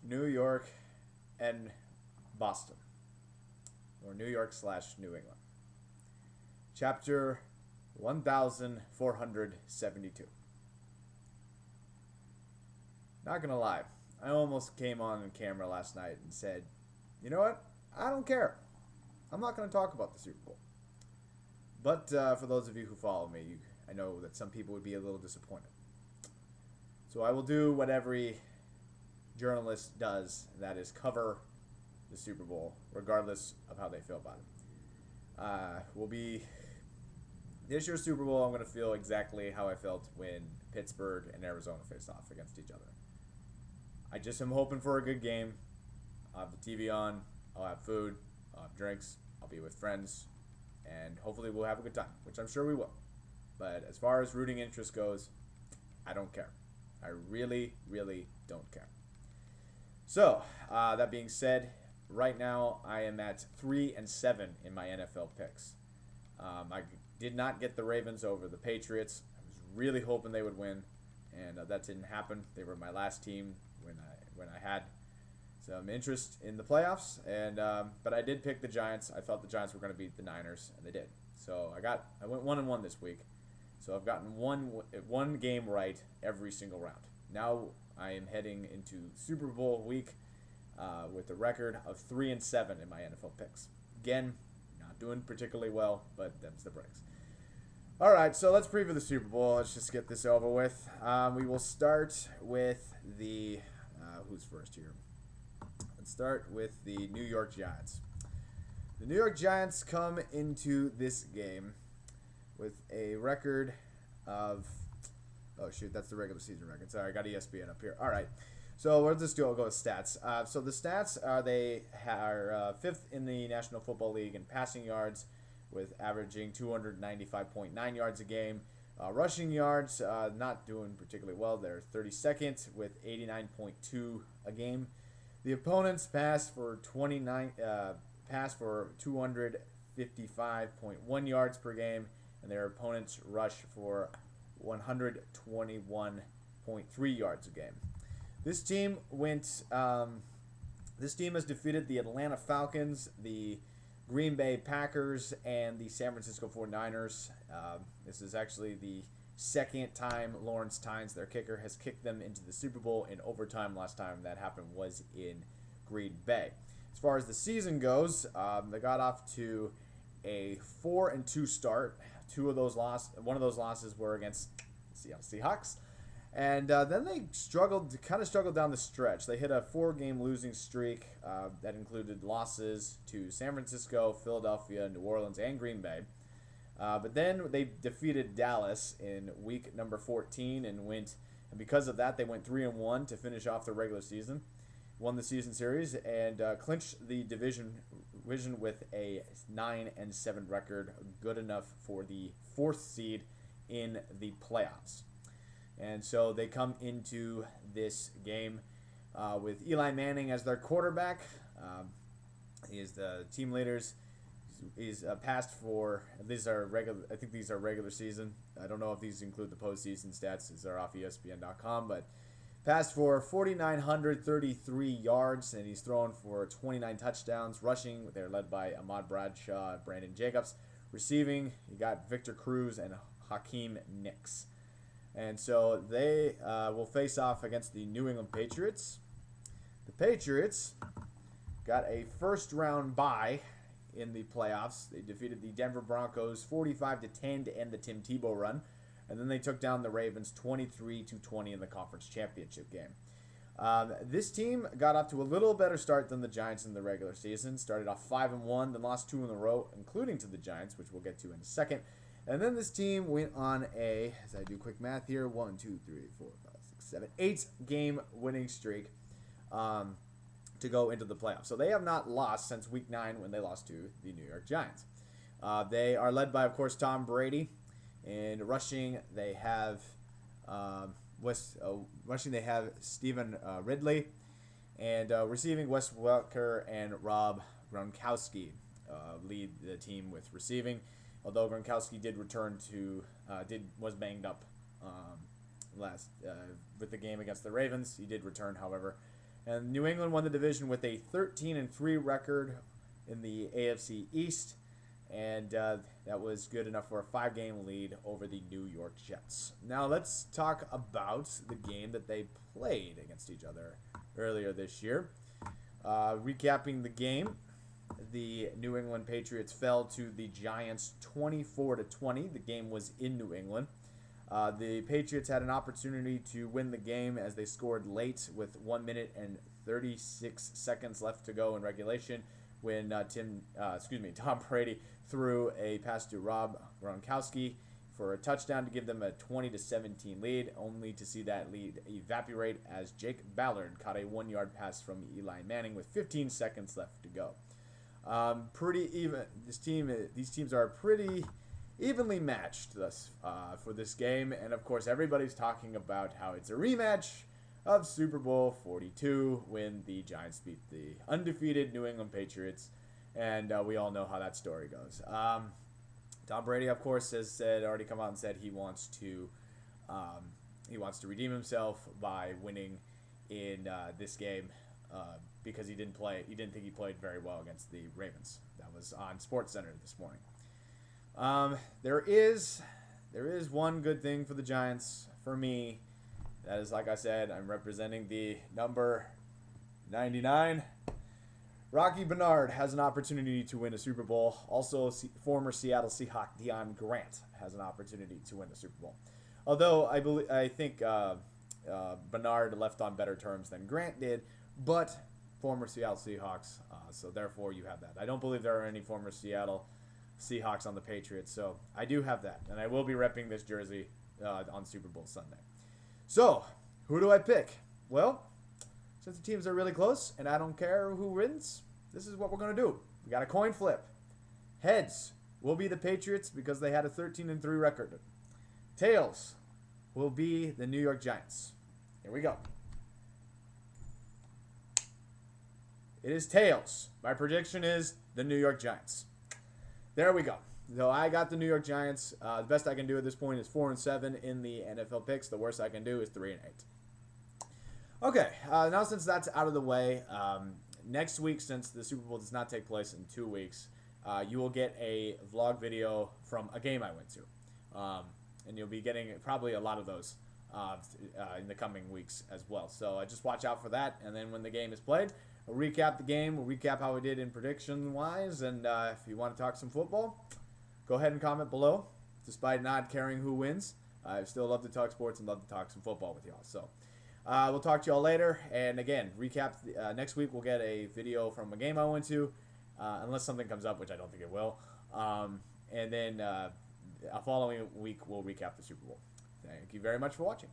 New York and Boston, or New York / New England. Chapter 1472. Not gonna lie, I almost came on camera last night and said, you know what? I don't care. I'm not gonna talk about the Super Bowl. But for those of you who follow me, I know that some people would be a little disappointed. So I will do what every journalist does, and that is cover the Super Bowl, regardless of how they feel about it. Will be this year's Super Bowl. I'm going to feel exactly how I felt when Pittsburgh and Arizona faced off against each other. I just am hoping for a good game. I'll have the TV on. I'll have food. I'll have drinks. I'll be with friends, and hopefully we'll have a good time, which I'm sure we will. But as far as rooting interest goes, I don't care. I really, really don't care. So, that being said, right now I am at 3-7 in my NFL picks. I did not get the Ravens over the Patriots. I was really hoping they would win, and that didn't happen. They were my last team when I had some interest in the playoffs, and but I did pick the Giants. I thought the Giants were going to beat the Niners, and they did. So I went 1-1 this week. So I've gotten one game right every single round. Now I am heading into Super Bowl week with a record of 3-7 in my NFL picks. Again, not doing particularly well, but them's the breaks. All right, so let's preview the Super Bowl. Let's just get this over with. We will start with the who's first here. Let's start with the New York Giants. The New York Giants come into this game with a record of, oh shoot, that's the regular season record. Sorry, I got ESPN up here. All right, so we'll just go with stats. So the stats are they are fifth in the National Football League in passing yards, with averaging 295.9 yards a game. Rushing yards, not doing particularly well. They're 32nd with 89.2 a game. The opponents pass for 255.1 yards per game, and their opponents rush for 121.3 yards a game. This team has defeated the Atlanta Falcons, the Green Bay Packers, and the San Francisco 49ers. This is actually the second time Lawrence Tynes, their kicker, has kicked them into the Super Bowl in overtime. Last time that happened was in Green Bay. As far as the season goes, they got off to a 4-2 start. One of those losses were against Seattle Seahawks, and then they struggled down the stretch. They hit a 4-game losing streak that included losses to San Francisco, Philadelphia, New Orleans, and Green Bay. But then they defeated Dallas in week number 14 and because of that, they went 3-1 to finish off the regular season, won the season series, and clinched the division with a 9-7 record, good enough for the 4th seed in the playoffs. And so they come into this game with Eli Manning as their quarterback. He is the team leaders. He's passed for, these are regular. I think these are regular season. I don't know if these include the postseason stats. These are off ESPN.com, but passed for 4,933 yards, and he's thrown for 29 touchdowns. Rushing, they're led by Ahmad Bradshaw, Brandon Jacobs. Receiving, you got Victor Cruz and Hakeem Nicks. And so they will face off against the New England Patriots. The Patriots got a first-round bye in the playoffs. They defeated the Denver Broncos 45-10 to end the Tim Tebow run. And then they took down the Ravens 23-20 in the conference championship game. This team got off to a little better start than the Giants in the regular season. Started off 5-1, then lost 2 in a row, including to the Giants, which we'll get to in a second. And then this team went on as I do quick math here, 8-game winning streak to go into the playoffs. So they have not lost since week 9 when they lost to the New York Giants. They are led by, of course, Tom Brady. And rushing, they have Stephen Ridley, and receiving Wes Welker and Rob Gronkowski lead the team with receiving. Although Gronkowski did return was banged up with the game against the Ravens, he did return, however, And New England won the division with a 13-3 record in the AFC East, and that was good enough for a 5-game lead over the New York Jets. Now let's talk about the game that they played against each other earlier this year. Recapping the game, the New England Patriots fell to the Giants 24-20. The game was in New England. The Patriots had an opportunity to win the game as they scored late with 1 minute and 36 seconds left to go in regulation when Tom Brady threw a pass to Rob Gronkowski for a touchdown to give them a 20-17 lead, only to see that lead evaporate as Jake Ballard caught a 1-yard pass from Eli Manning with 15 seconds left to go. Pretty even. These teams are pretty evenly matched for this game, and of course everybody's talking about how it's a rematch of Super Bowl 42 when the Giants beat the undefeated New England Patriots, and we all know how that story goes. Tom Brady, of course, has already come out and said he wants to redeem himself by winning in this game because he didn't think he played very well against the Ravens. That was on SportsCenter this morning. There is one good thing for the Giants for me. That is, like I said, I'm representing the number 99. Rocky Bernard has an opportunity to win a Super Bowl. Also, former Seattle Seahawk Deion Grant has an opportunity to win the Super Bowl. Although I think Bernard left on better terms than Grant did, but former Seattle Seahawks, so therefore you have that. I don't believe there are any former Seattle Seahawks on the Patriots, so I do have that, and I will be repping this jersey on Super Bowl Sunday. So, who do I pick? Well, since the teams are really close, and I don't care who wins, this is what we're going to do. We got a coin flip. Heads will be the Patriots because they had a 13-3 record. Tails will be the New York Giants. Here we go. It is tails. My prediction is the New York Giants. There we go. So I got the New York Giants. The best I can do at this point is 4-7 in the NFL picks. The worst I can do is 3-8. Okay, now since that's out of the way, next week, since the Super Bowl does not take place in 2 weeks, you will get a vlog video from a game I went to. And you'll be getting probably a lot of those in the coming weeks as well. So just watch out for that. And then when the game is played, we'll recap the game. We'll recap how we did in prediction-wise. And if you want to talk some football, go ahead and comment below. Despite not caring who wins, I still love to talk sports and love to talk some football with y'all. So we'll talk to y'all later. And again, recap next week. We'll get a video from a game I went to, unless something comes up, which I don't think it will. And then a following week, we'll recap the Super Bowl. Thank you very much for watching.